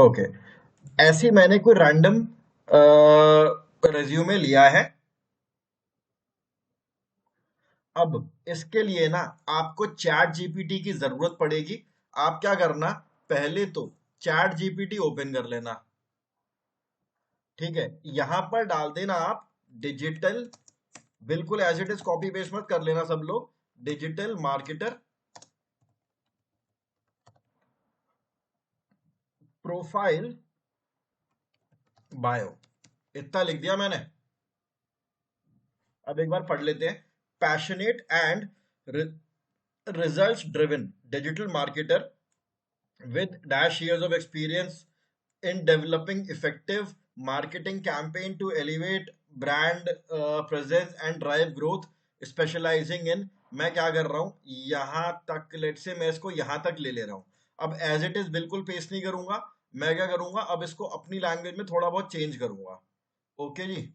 Okay, ऐसी मैंने कोई रैंडम रिज्यूमे लिया है। अब इसके लिए ना आपको चैट जीपीटी की जरूरत पड़ेगी। आप क्या करना, पहले तो चैट जीपीटी ओपन कर लेना। ठीक है, यहां पर डाल देना आप डिजिटल, बिल्कुल as it is copy paste मत कर लेना सब लोग। डिजिटल मार्केटर प्रोफाइल बायो, इतना लिख दिया मैंने। अब एक बार पढ़ लेते हैं। Passionate and results driven digital marketer with dash years of experience in developing effective marketing campaign to elevate brand presence and drive growth, specializing in। मैं क्या कर रहा हूं, यहां तक लेट से मैं इसको यहां तक ले ले रहा हूं। अब एज इट इज बिल्कुल पेस्ट नहीं करूंगा, मैं क्या करूंगा, अब इसको अपनी लैंग्वेज में थोड़ा बहुत चेंज करूंगा। ओके जी,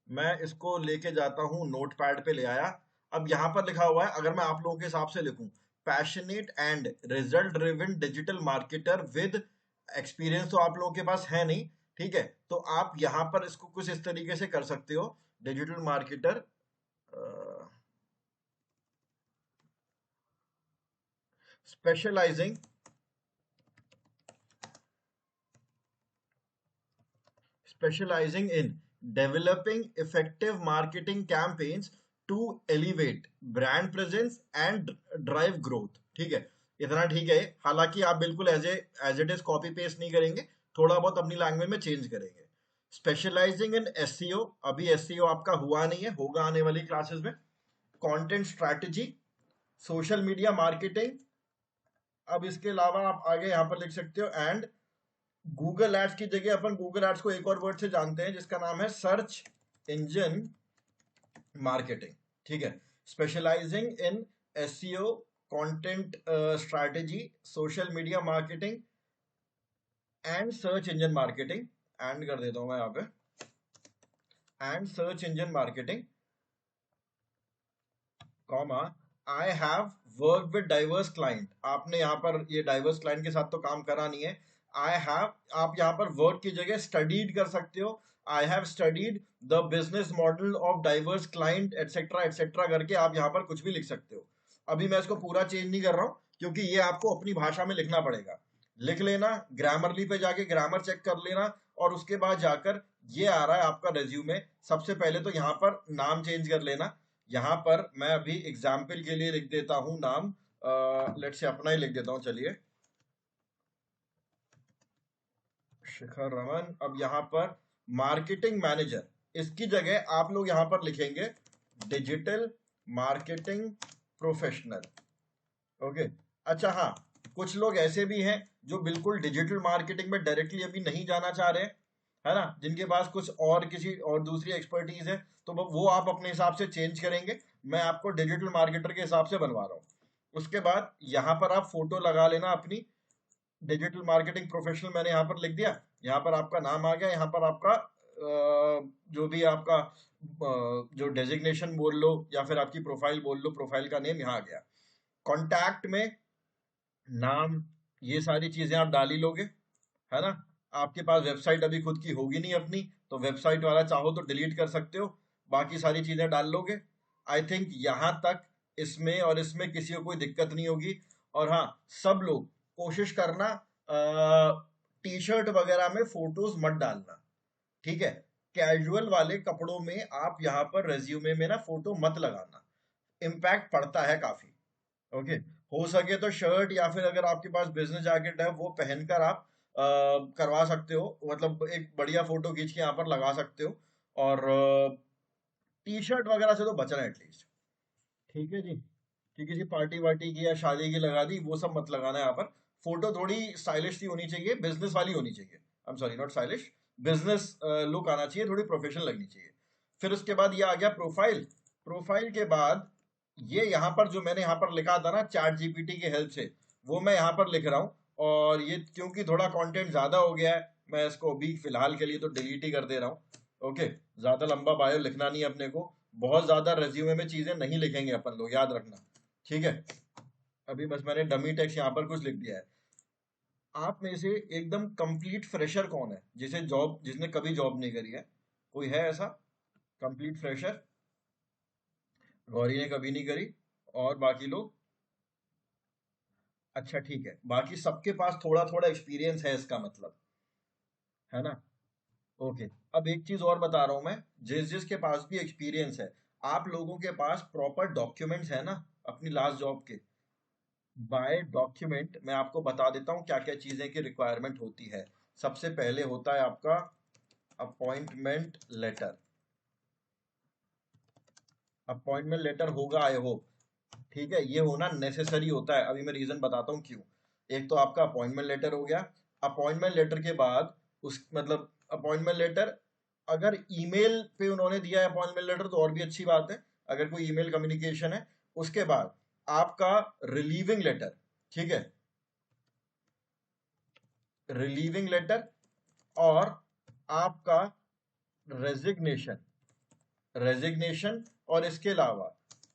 मैं इसको लेके जाता हूँ, नोट पैड पे ले आया। अब यहाँ पर लिखा हुआ है, अगर मैं आप लोगों के हिसाब से लिखूं, passionate and result driven digital marketer with experience, तो आप लोगों के पास है नहीं। ठीक है, तो आप यहाँ पर इसको कुछ इस तरीके से कर सकते हो। Digital marketer specialising specializing in developing effective marketing campaigns to elevate brand presence and drive growth। ठीक है, इतना ठीक है। हालांकि आप बिल्कुल as it is copy paste नहीं करेंगे, थोड़ा बहुत अपनी लैंग्वेज में चेंज करेंगे। स्पेशलाइजिंग इन एसईओ, अभी एसईओ आपका हुआ नहीं है, होगा आने वाली क्लासेस में। Content strategy, social media marketing. अब इसके अलावा आप आगे यहां पर लिख सकते हो एंड गूगल एड्स की जगह अपन गूगल एड्स को एक और वर्ड से जानते हैं जिसका नाम है सर्च इंजन मार्केटिंग। ठीक है, specialising in SEO, content strategy, social media marketing and search engine marketing. And कर देता हूं मैं यहाँ पे, and search engine marketing comma I have work with diverse client. आपने यहाँ पर ये डाइवर्स क्लाइंट के साथ तो काम करा नहीं है। आई हैव, आप यहाँ पर वर्क की जगह स्टडीड कर सकते हो। I have studied the business model of diverse client etcetera करके आप यहाँ पर कुछ भी लिख सकते हो। अभी मैं इसको पूरा चेंज नहीं कर रहा हूँ क्योंकि ये आपको अपनी भाषा में लिखना पड़ेगा। लिख लेना, ग्रामरली पे जाके ग्रामर चेक कर लेना, और उसके बाद जाकर ये आ रहा है आपका रेज्यूमे। सबसे पहले तो यहाँ पर नाम चेंज कर लेना। यहाँ पर मैं अभी एग्जाम्पल के लिए लिख देता हूं नाम, लेट से अपना ही लिख देता हूं, चलिए, शिखर रमन। अब यहाँ पर मार्केटिंग मैनेजर, इसकी जगह आप लोग यहाँ पर लिखेंगे डिजिटल मार्केटिंग प्रोफेशनल। ओके, अच्छा हाँ, कुछ लोग ऐसे भी हैं जो बिल्कुल डिजिटल मार्केटिंग में डायरेक्टली अभी नहीं जाना चाह रहे, है ना, जिनके पास कुछ और किसी और दूसरी एक्सपर्टीज है, तो वो आप अपने हिसाब से चेंज करेंगे। मैं आपको डिजिटल मार्केटर के हिसाब से बनवा रहा हूँ। उसके बाद यहाँ पर आप फोटो लगा लेना अपनी। डिजिटल मार्केटिंग प्रोफेशनल मैंने यहाँ पर लिख दिया, यहाँ पर आपका नाम आ गया, यहाँ पर आपका जो भी आपका जो डेजिग्नेशन बोल लो या फिर आपकी प्रोफाइल बोल लो, प्रोफाइल का नेम यहाँ आ गया। कॉन्टैक्ट में नाम, ये सारी चीजें आप डाल ही लोगे, है ना। आपके पास वेबसाइट अभी खुद की होगी नहीं अपनी, तो वेबसाइट वाला चाहो तो डिलीट कर सकते हो, बाकी सारी चीजें डाल लोगे। आई थिंक यहां तक इसमें और इसमें किसी को कोई दिक्कत नहीं होगी। और हाँ, सब लोग कोशिश करना टी शर्ट वगैरह में फोटोज मत डालना। ठीक है, कैजुअल वाले कपड़ों में आप यहाँ पर रेज्यूमे में ना फोटो मत लगाना, इम्पैक्ट पड़ता है काफी। ओके, हो सके तो शर्ट या फिर अगर आपके पास बिजनेस जैकेट है वो पहनकर आप करवा सकते हो, मतलब एक बढ़िया फोटो खींच के यहाँ पर लगा सकते हो। और टी शर्ट वगैरह से तो बचना एटलीस्ट। ठीक है जी, कि किसी पार्टी वार्टी की या शादी की लगा दी, वो सब मत लगाना यहाँ पर। फोटो थोड़ी स्टाइलिश सी होनी चाहिए, बिजनेस वाली होनी चाहिए। I am sorry, not stylish, business look आना चाहिए, थोड़ी प्रोफेशनल लगनी चाहिए। फिर उसके बाद ये आ गया प्रोफाइल। प्रोफाइल के बाद ये यहाँ पर जो मैंने यहाँ पर लिखा था ना चैट जीपीटी की हेल्प से, वो मैं यहाँ पर लिख रहा हूँ। और ये क्योंकि थोड़ा कंटेंट ज्यादा हो गया है, मैं इसको अभी फिलहाल के लिए तो डिलीट ही कर दे रहा हूँ। ओके, ज्यादा लंबा बायो लिखना नहीं है अपने को, बहुत ज्यादा रेज्यूमे में चीजें नहीं लिखेंगे अपन लोग, याद रखना। ठीक है, अभी बस मैंने डमी टेक्स्ट यहाँ पर कुछ लिख दिया है। आप में से एकदम कंप्लीट फ्रेशर कौन है जिसने कभी जॉब नहीं करी है? कोई है ऐसा कंप्लीट फ्रेशर? गौरी ने कभी नहीं करी, और बाकी लोग? अच्छा ठीक है, बाकी सबके पास थोड़ा थोड़ा एक्सपीरियंस है इसका मतलब, है ना? ओके। अब एक चीज और बता रहा हूं मैं, जिसके पास भी एक्सपीरियंस है, आप लोगों के पास प्रॉपर डॉक्यूमेंट्स है ना अपनी लास्ट जॉब के? बाय डॉक्यूमेंट मैं आपको बता देता हूँ क्या क्या चीजें की रिक्वायरमेंट होती है। सबसे पहले होता है आपका अपॉइंटमेंट लेटर। अपॉइंटमेंट लेटर होगा आई होप, ठीक है? ये होना नेसेसरी होता है, अभी मैं रीजन बताता हूँ क्यों। एक तो आपका अपॉइंटमेंट लेटर हो गया। अपॉइंटमेंट लेटर के बाद उस मतलब अपॉइंटमेंट लेटर, अगर ईमेल पे उन्होंने दिया है अपॉइंटमेंट लेटर तो और भी अच्छी बात है, अगर कोई ईमेल कम्युनिकेशन है। उसके बाद आपका रिलीविंग लेटर, ठीक है? रिलीविंग लेटर, और आपका रेजिग्नेशन। रेजिग्नेशन, और इसके अलावा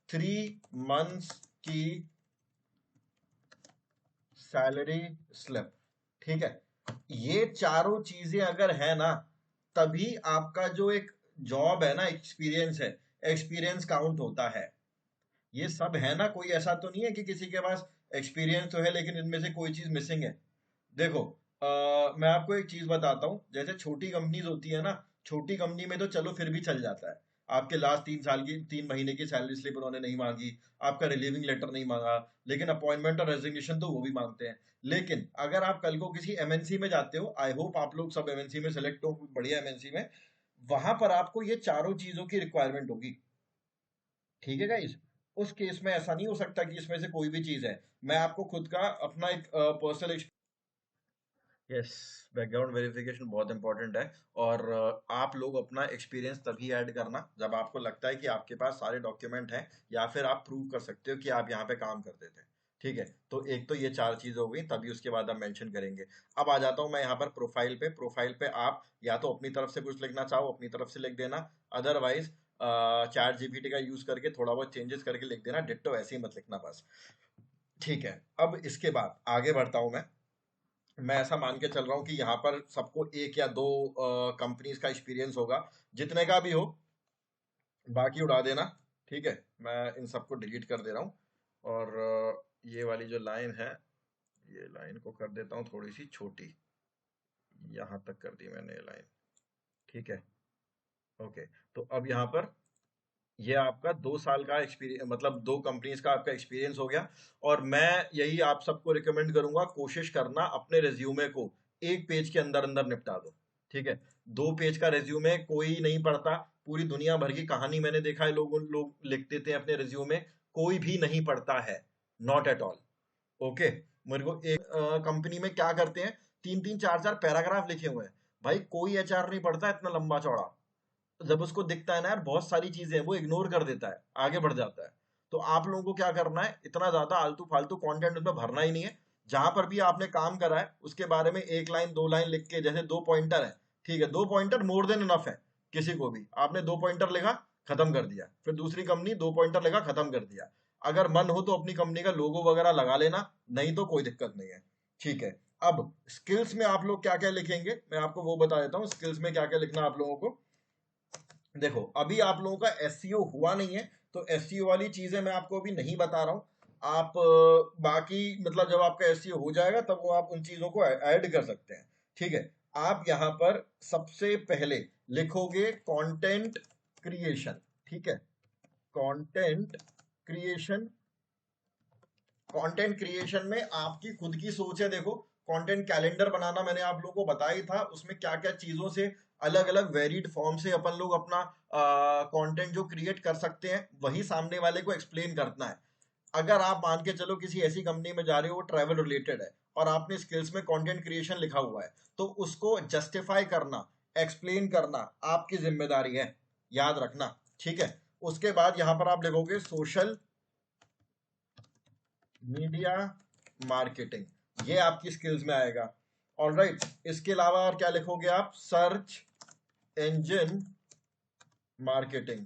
3 मंथ्स की सैलरी स्लिप, ठीक है? ये चारों चीजें अगर है ना, तभी आपका जो एक जॉब है ना, एक्सपीरियंस है, एक्सपीरियंस काउंट होता है। ये सब है ना, कोई ऐसा तो नहीं है कि किसी के पास एक्सपीरियंस तो है लेकिन इनमें से कोई चीज मिसिंग है। देखो, मैं आपको एक चीज बताता हूँ, जैसे छोटी कंपनीज होती है ना, छोटी कंपनी में तो चलो फिर भी चल जाता है। आपके लास्ट 3 साल की 3 महीने की सैलरी स्लिप उन्होंने नहीं मांगी, आपका रिलीविंग लेटर नहीं मांगा, लेकिन अपॉइंटमेंट और रेजिग्नेशन तो वो भी मांगते हैं। लेकिन अगर आप कल को किसी एमएनसी में जाते हो, आई होप आप लोग सब एमएनसी में सेलेक्ट हो, बढ़िया एमएनसी में, वहां पर आपको ये चारों चीजों की रिक्वायरमेंट होगी, ठीक है गाइस? उस केस में ऐसा नहीं हो सकता कि इसमें से कोई भी चीज है। मैं आपको खुद का अपना एक पर्सनल, यस, बैकग्राउंड वेरिफिकेशन बहुत इंपॉर्टेंट है। और आप लोग अपना एक्सपीरियंस तभी ऐड करना जब आपको लगता है कि आपके पास सारे डॉक्यूमेंट हैं, या फिर आप प्रूव कर सकते हो कि आप यहाँ पे काम करते थे, ठीक है? तो एक तो ये 4 चीज़ हो गई, तभी उसके बाद हम मेंशन करेंगे। अब आ जाता हूँ मैं यहाँ पर प्रोफाइल पे। प्रोफाइल पे आप या तो अपनी तरफ से कुछ लिखना चाहो अपनी तरफ से लिख देना, अदरवाइज चैट जीपीटी का यूज करके थोड़ा बहुत चेंजेस करके लिख देना, डिट्टो ऐसे ही मत लिखना बस, ठीक है? अब इसके बाद आगे बढ़ता हूँ मैं ऐसा मान के चल रहा हूँ कि यहाँ पर सबको एक या दो कंपनीज का एक्सपीरियंस होगा, जितने का भी हो, बाकी उड़ा देना, ठीक है? मैं इन सबको डिलीट कर दे रहा हूँ, और ये वाली जो लाइन है, ये लाइन को कर देता हूँ थोड़ी सी छोटी, यहाँ तक कर दी मैंने ये लाइन, ठीक है? ओके। तो अब यहाँ पर ये आपका 2 साल का एक्सपीरियंस, मतलब 2 कंपनीज का आपका एक्सपीरियंस हो गया। और मैं यही आप सबको रिकमेंड करूंगा, कोशिश करना अपने रिज्यूमे को 1 पेज के अंदर अंदर निपटा दो, ठीक है? 2 पेज का रिज्यूमे कोई नहीं पढ़ता, पूरी दुनिया भर की कहानी मैंने देखा है, लोग लिख देते हैं अपने रिज्यूमे, कोई भी नहीं पढ़ता है, नॉट एट ऑल। ओके। मेरे को एक कंपनी में क्या करते हैं, 3 3 4 4 पैराग्राफ लिखे हुए हैं, भाई कोई एचआर नहीं पढ़ता इतना लंबा चौड़ा। जब उसको दिखता है ना यार बहुत सारी चीजें हैं, वो इग्नोर कर देता है, आगे बढ़ जाता है। तो आप लोगों को क्या करना है, इतना ज्यादा आलतू फालतू कंटेंट उसमें भरना ही नहीं है। जहां पर भी आपने काम करा है उसके बारे में 1 लाइन 2 लाइन लिख के, जैसे 2 पॉइंटर है, ठीक है? 2 पॉइंटर मोर देन इनफ है। किसी को भी आपने 2 पॉइंटर लिखा, खत्म कर दिया, फिर दूसरी कंपनी 2 पॉइंटर लिखा, खत्म कर दिया। अगर मन हो तो अपनी कंपनी का लोगो वगैरह लगा लेना, नहीं तो कोई दिक्कत नहीं है, ठीक है? अब स्किल्स में आप लोग क्या क्या लिखेंगे, मैं आपको वो बता देता हूँ स्किल्स में क्या क्या लिखना आप लोगों को। देखो, अभी आप लोगों का एसईओ हुआ नहीं है, तो एसईओ वाली चीजें मैं आपको अभी नहीं बता रहा हूं। आप बाकी मतलब जब आपका एसईओ हो जाएगा तब वो आप उन चीजों को ऐड कर सकते हैं, ठीक है? आप यहां पर सबसे पहले लिखोगे कंटेंट क्रिएशन, ठीक है? Content creation. कंटेंट क्रिएशन में आपकी खुद की सोच है। देखो, कंटेंट कैलेंडर बनाना मैंने आप लोगों को बताया ही था, उसमें क्या क्या चीजों से अलग अलग वेरिड फॉर्म से अपन लोग अपना कंटेंट जो क्रिएट कर सकते हैं, वही सामने वाले को एक्सप्लेन करना है। अगर आप मान के चलो किसी ऐसी कंपनी में जा रहे हो वो ट्रैवल रिलेटेड है, और आपने स्किल्स में कंटेंट क्रिएशन लिखा हुआ है, तो उसको जस्टिफाई करना, एक्सप्लेन करना आपकी जिम्मेदारी है, याद रखना, ठीक है? उसके बाद यहां पर आप लिखोगे सोशल मीडिया मार्केटिंग, ये आपकी स्किल्स में आएगा। ऑलराइट, इसके अलावा और क्या लिखोगे आप, search engine marketing.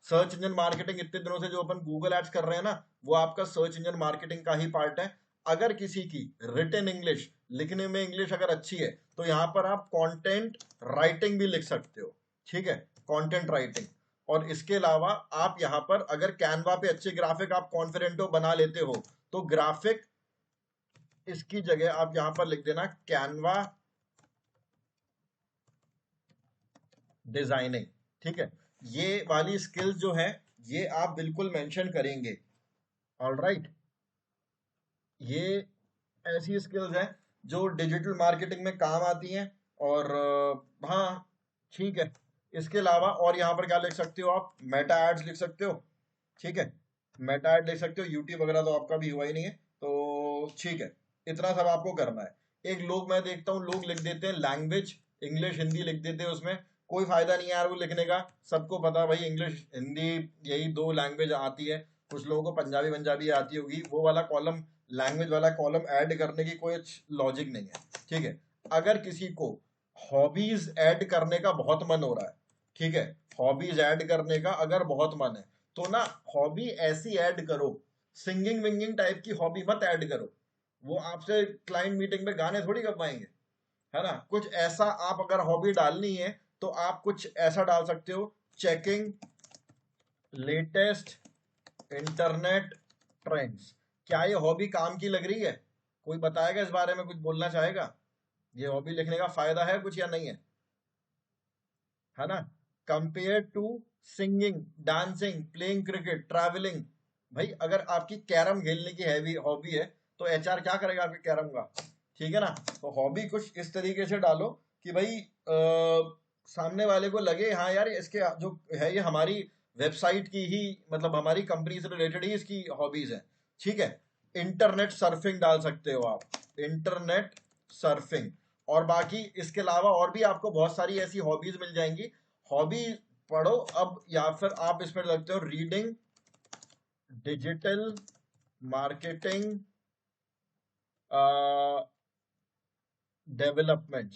Search engine marketing, इतने दिनों से जो अपन गूगल एड्स कर रहे हैं ना, वो आपका सर्च इंजन मार्केटिंग का ही पार्ट है। अगर किसी की रिटन इंग्लिश, लिखने में इंग्लिश अगर अच्छी है, तो यहाँ पर आप कंटेंट राइटिंग भी लिख सकते हो, ठीक है, कंटेंट राइटिंग। और इसके अलावा आप यहाँ पर अगर कैनवा पे अच्छे ग्राफिक आप कॉन्फिडेंट हो, बना लेते हो, तो ग्राफिक इसकी जगह आप यहाँ पर लिख देना कैनवा डिजाइनिंग, ठीक है। ये वाली स्किल्स जो है ये आप बिल्कुल मेंशन करेंगे। ऑलराइट, ये ऐसी स्किल्स हैं जो डिजिटल मार्केटिंग में काम आती हैं। और हाँ, ठीक है। इसके अलावा और यहाँ पर क्या लिख सकते हो आप, मेटा एड्स लिख सकते हो, ठीक है, मेटा एड लिख सकते हो। यूट्यूब वगैरह तो आपका भी हुआ ही नहीं है, तो ठीक है, इतना सब आपको करना है। एक लोग मैं देखता हूँ लोग लिख देते हैं लैंग्वेज, इंग्लिश हिंदी लिख देते हैं, उसमें कोई फायदा नहीं है यार वो लिखने का। सबको पता है भाई इंग्लिश हिंदी यही दो लैंग्वेज आती है, कुछ लोगों को पंजाबी पंजाबी आती होगी, वो वाला कॉलम, लैंग्वेज वाला कॉलम ऐड करने की कोई लॉजिक नहीं है, ठीक है। अगर किसी को हॉबीज ऐड करने का बहुत मन हो रहा है, ठीक है, हॉबीज ऐड करने का अगर बहुत मन है, तो ना हॉबी ऐसी ऐड करो, सिंगिंग विंगिंग टाइप की हॉबी मत ऐड करो, वो आपसे क्लाइंट मीटिंग में गाने थोड़ी कर पाएंगे, है ना। कुछ ऐसा आप अगर हॉबी डालनी है तो आप कुछ ऐसा डाल सकते हो, चेकिंग लेटेस्ट इंटरनेट ट्रेंड्स। क्या ये हॉबी काम की लग रही है? कोई बताएगा इस बारे में, कुछ बोलना चाहेगा? ये हॉबी लिखने का फायदा है कुछ या नहीं है ना। Compare to singing, dancing, playing cricket, travelling. भाई अगर आपकी कैरम खेलने की हैवी हॉबी है, तो एचआर क्या करेगा आपके कैरम का, ठीक है ना। तो हॉबी कुछ इस तरीके से डालो कि भाई सामने वाले को लगे हाँ यार इसके जो है ये हमारी वेबसाइट की ही, मतलब हमारी कंपनी से रिलेटेड ही इसकी हॉबीज है, ठीक है। इंटरनेट सर्फिंग डाल सकते हो आप, इंटरनेट सर्फिंग। और बाकी इसके अलावा और भी आपको बहुत सारी ऐसी हॉबीज मिल जाएंगी। हॉबी पढ़ो अब, या फिर आप इसमें लगते हो रीडिंग डिजिटल मार्केटिंग डेवलपमेंट,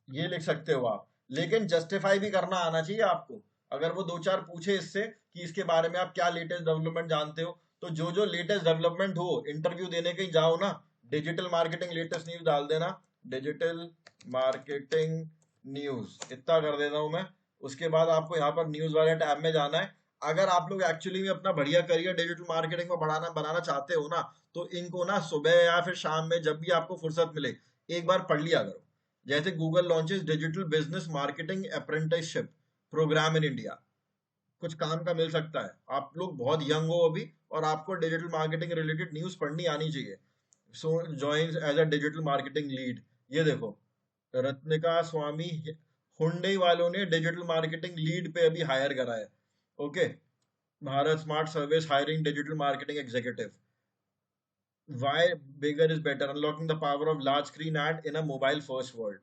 ये लिख सकते हो आप। लेकिन जस्टिफाई भी करना आना चाहिए आपको। अगर वो दो चार पूछे इससे कि इसके बारे में आप क्या लेटेस्ट डेवलपमेंट जानते हो, तो जो जो लेटेस्ट डेवलपमेंट हो, इंटरव्यू देने कहीं जाओ ना, डिजिटल मार्केटिंग लेटेस्ट न्यूज डाल देना, डिजिटल मार्केटिंग न्यूज, इतना कर देता हूं मैं। उसके बाद आपको यहाँ पर न्यूज वाले टैब में जाना है। अगर आप लोग एक्चुअली में अपना बढ़िया करियर डिजिटल मार्केटिंग में बढ़ाना बनाना चाहते हो ना, तो इनको ना सुबह या फिर शाम में जब भी आपको फुर्सत मिले एक बार पढ़ लिया करो। जैसे Google launches digital business marketing apprenticeship programme in India, कुछ काम का मिल सकता है। आप लोग बहुत यंग हो अभी और आपको डिजिटल मार्केटिंग रिलेटेड न्यूज पढ़नी आनी चाहिए। So join as a digital marketing lead. ये देखो, रत्निका स्वामी, हुंडई वालों ने डिजिटल मार्केटिंग लीड पे अभी हायर करा है, okay. Bharat smart service hiring digital marketing executive. why bigger is better, unlocking the power of large screen ad in a mobile first world।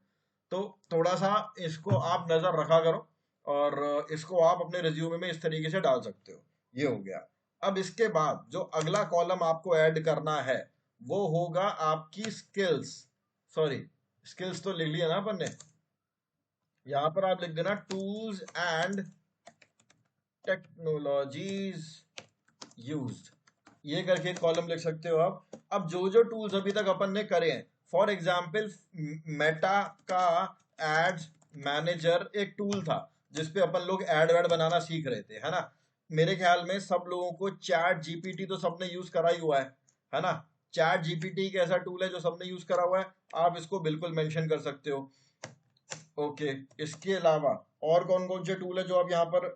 तो थोड़ा सा इसको आप नजर रखा करो, और इसको आप अपने रिज्यूमे में इस तरीके से डाल सकते हो। ये हो गया। अब इसके बाद जो अगला कॉलम आपको ऐड करना है वो होगा आपकी स्किल्स। सॉरी, स्किल्स तो लिख लिया ना अपन ने, यहां पर आप लिख देना टूल्स एंड टेक्नोलॉजीज यूज्ड, ये करके एक कॉलम लिख सकते हो आप। अब जो जो टूल्स अभी तक अपन ने करे हैं, फॉर एग्जाम्पल मेटा का एड्स मैनेजर एक टूल था जिसपे अपन लोग एड वेड बनाना सीख रहे थे, है ना। मेरे ख्याल में सब लोगों को चैट जीपीटी तो सबने यूज करा ही हुआ है ना। चैट जीपीटी एक ऐसा टूल है जो सबने यूज करा हुआ है, आप इसको बिल्कुल मेंशन कर सकते हो, ओके। इसके अलावा और कौन कौन से टूल है जो आप यहाँ पर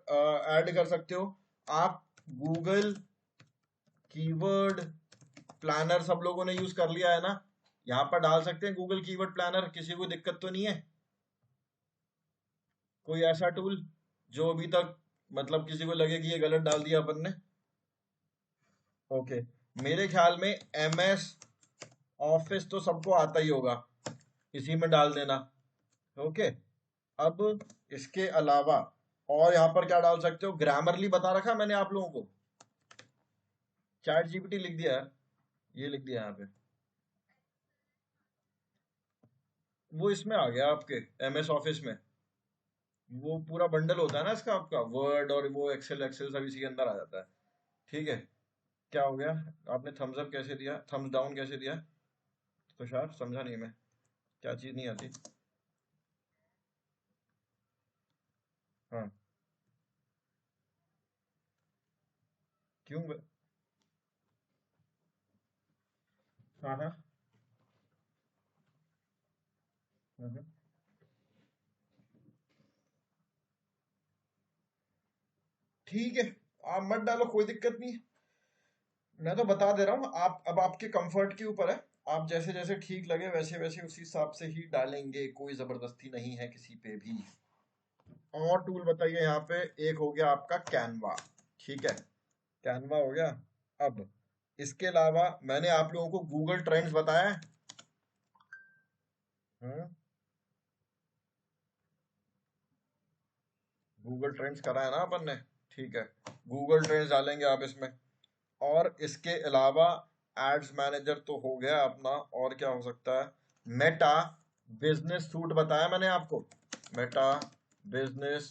ऐड कर सकते हो? आप गूगल कीवर्ड प्लानर सब लोगों ने यूज कर लिया है ना, यहाँ पर डाल सकते हैं गूगल कीवर्ड प्लानर, किसी को दिक्कत तो नहीं है? कोई ऐसा टूल जो अभी तक मतलब किसी को लगे कि ये गलत डाल दिया अपन ने? ओके, मेरे ख्याल में एमएस ऑफिस तो सबको आता ही होगा, इसी में डाल देना, ओके। अब इसके अलावा और यहाँ पर क्या डाल सकते हो? ग्रामरली बता रखा मैंने आप लोगों को, चैट जीपीटी लिख दिया है, ये लिख दिया यहाँ पे, वो इसमें आ गया आपके एमएस ऑफिस में। वो पूरा बंडल होता है ना इसका, आपका वर्ड और वो एक्सेल एक्सेल सब इसी के अंदर आ जाता है, ठीक है। क्या हो गया? आपने थम्स अप कैसे दिया, थम्स डाउन कैसे दिया? तुषार समझा नहीं मैं, क्या चीज नहीं आती? हाँ। क्यों हाँ हाँ। हम्म। ठीक है, आप मत डालो, कोई दिक्कत नहीं है। मैं तो बता दे रहा हूँ, आप अब आपके कंफर्ट के ऊपर है। आप जैसे जैसे ठीक लगे वैसे वैसे उसी हिसाब से ही डालेंगे, कोई जबरदस्ती नहीं है किसी पे भी। और टूल बताइए यहाँ पे। एक हो गया आपका कैनवा, ठीक है, कैनवा हो गया। अब इसके अलावा मैंने आप लोगों को गूगल ट्रेंड्स बताया है। हम्म, गूगल ट्रेंड्स करा है ना अपन ने, ठीक है। गूगल ट्रेंड्स डालेंगे आप इसमें। और इसके अलावा एड्स मैनेजर तो हो गया अपना, और क्या हो सकता है? मेटा बिजनेस सूट बताया मैंने आपको, मेटा बिजनेस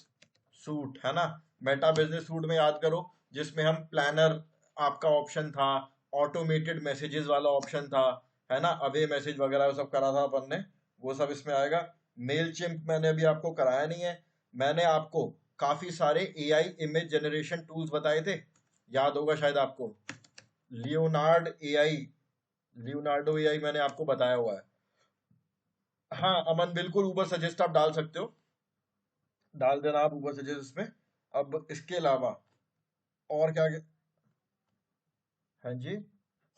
सूट है ना। मेटा बिजनेस सूट में याद करो, जिसमें हम प्लानर आपका ऑप्शन था, ऑटोमेटेड मैसेजेस वाला ऑप्शन था, है ना, अवे मैसेज वगैरह सब करा था अपन ने, वो सब इसमें आएगा। मेल चिम्प मैंने अभी आपको कराया नहीं है। मैंने आपको काफी सारे एआई इमेज जनरेशन टूल्स बताए थे, याद होगा शायद आपको। लियोनार्ड एआई, लियोनार्डो एआई मैंने आपको बताया हुआ है। हाँ अमन, बिल्कुल ऊबर सजेस्ट आप डाल सकते हो, डाल देना आप ऊबर सजेस्ट इसमें। अब इसके अलावा और क्या? हाँ जी।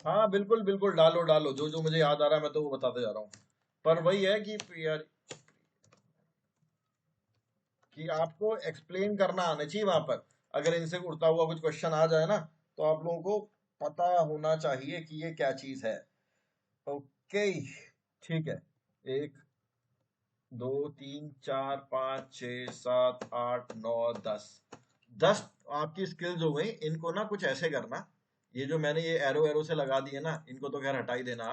हाँ बिल्कुल बिल्कुल, डालो डालो, जो जो मुझे याद आ रहा है मैं तो वो बताते जा रहा हूँ। पर वही है कि यार, कि आपको एक्सप्लेन करना आना चाहिए वहां पर। अगर इनसे उड़ता हुआ कुछ क्वेश्चन आ जाए ना, तो आप लोगों को पता होना चाहिए कि ये क्या चीज है। ओके, ठीक है। एक, दो, तीन, चार, पाँच, छ, सात, आठ, नौ, 10। आपकी स्किल्स हो गई। इनको ना कुछ ऐसे करना, ये जो मैंने ये एरो एरो से लगा दिए ना, इनको तो खैर हटा ही देना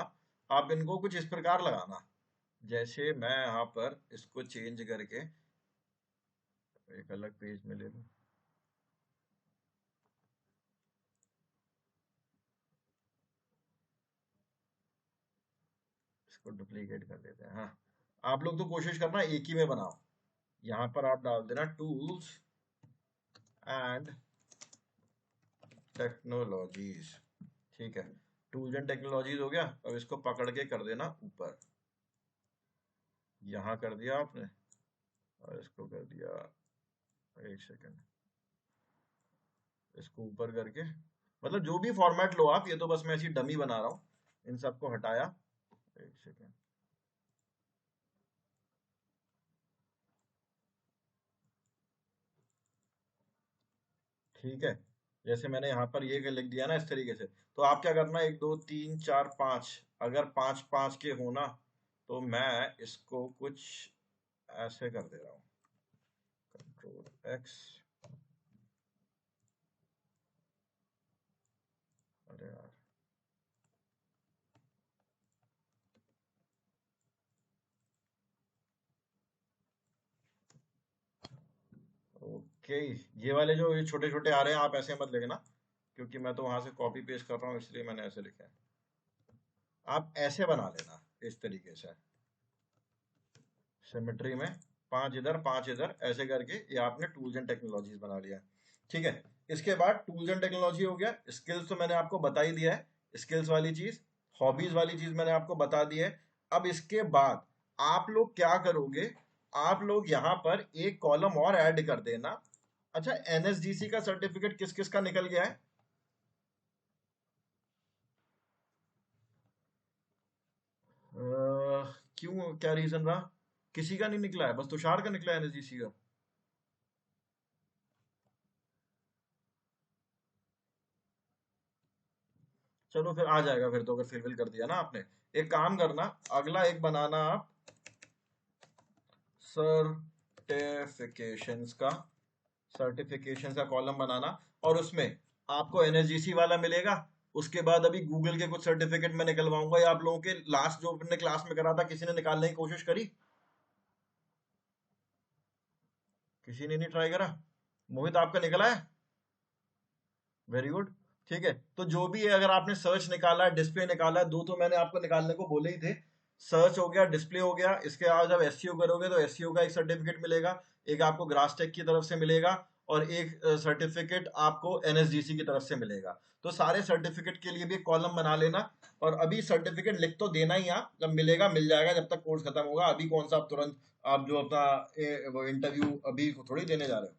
आप इनको कुछ इस प्रकार लगाना। जैसे मैं यहाँ पर इसको चेंज करके एक अलग पेज में ले लूँ। इसको डुप्लीकेट कर देते हैं, हाँ। आप लोग तो कोशिश करना एक ही में बनाओ। यहाँ पर आप डाल देना टूल्स एंड टेक्नोलॉजीज, ठीक है। टूल्स एंड टेक्नोलॉजीज हो गया। अब इसको पकड़ के कर देना ऊपर, यहाँ कर दिया आपने, और इसको कर दिया, एक सेकंड, इसको ऊपर करके, मतलब जो भी फॉर्मेट लो आप, ये तो बस मैं ऐसी डमी बना रहा हूँ। इन सबको हटाया, एक सेकंड, ठीक है। जैसे मैंने यहाँ पर ये लिख दिया ना इस तरीके से, तो आप क्या करना, एक, दो, तीन, चार, पाँच, अगर पाँच पाँच के होना, तो मैं इसको कुछ ऐसे कर दे रहा हूँ, कंट्रोल एक्स। अरे यार, ओके। ये वाले जो ये छोटे छोटे आ रहे हैं, आप ऐसे मत लिखना, क्योंकि मैं तो वहां से कॉपी पेस्ट कर रहा हूँ, इसलिए मैंने ऐसे लिखे हैं। आप ऐसे बना लेना, इस तरीके से, सिमेट्री में, पांच इधर पांच इधर, ऐसे करके ये आपने टूल्स एंड टेक्नोलॉजीज बना लिया, ठीक है। इसके बाद टूल्स एंड टेक्नोलॉजी हो गया। स्किल्स तो मैंने आपको बता ही दिया है, स्किल्स वाली चीज। हॉबीज वाली चीज मैंने आपको बता दी है। अब इसके बाद आप लोग क्या करोगे, आप लोग यहाँ पर एक कॉलम और ऐड कर देना। अच्छा, एनएसडीसी का सर्टिफिकेट किस किस का निकल गया है? क्यों, क्या रीजन रहा? किसी का नहीं निकला है, बस तुषार का निकला है एनएसडीसी का। चलो फिर आ जाएगा, फिर तो अगर फिल कर दिया ना आपने। एक काम करना, अगला एक बनाना आप सर्टिफिकेशंस का, सर्टिफिकेशन का कॉलम बनाना। और उसमें आपको एनएसजीसी वाला मिलेगा। उसके बाद अभी गूगल के कुछ सर्टिफिकेट मैं निकलवाऊंगा, या आप लोगों के लास्ट जो अपने क्लास में करा था, किसी ने निकालने की कोशिश करी? किसी ने नहीं ट्राई करा? मोहित आपका निकला है? Very good. ठीक है, तो जो भी है, अगर आपने सर्च निकाला है, डिस्प्ले निकाला है, दो तो मैंने आपको निकालने को बोले ही थे, सर्च हो गया, डिस्प्ले हो गया, इसके बाद जब एसईओ करोगे तो एसईओ का एक सर्टिफिकेट मिलेगा, एक आपको ग्रासटेक की तरफ से मिलेगा, और एक सर्टिफिकेट आपको एनएसडीसी की तरफ से मिलेगा। तो सारे सर्टिफिकेट के लिए भी कॉलम बना लेना, और अभी सर्टिफिकेट लिख तो देना ही, आप जब मिलेगा मिल जाएगा, जब तक कोर्स खत्म होगा। अभी कौन सा आप तुरंत आप जो अपना वो इंटरव्यू अभी थोड़ी देने जा रहे हो,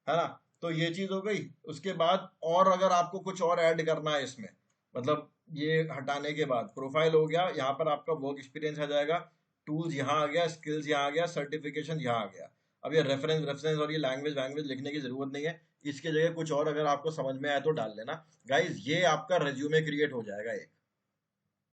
है ना। तो ये चीज हो गई। उसके बाद और अगर आपको कुछ और ऐड करना है इसमें, मतलब ये हटाने के बाद प्रोफाइल हो गया, यहाँ पर आपका वर्क एक्सपीरियंस आ जाएगा, टूल्स यहाँ आ गया, स्किल्स यहाँ आ गया, सर्टिफिकेशन यहाँ आ गया। अब ये रेफरेंस रेफरेंस और ये लैंग्वेज वैंग्वेज लिखने की जरूरत नहीं है, इसके जगह कुछ और अगर आपको समझ में आए तो डाल लेना। गाइज ये आपका रेज्यूमे क्रिएट हो जाएगा एक।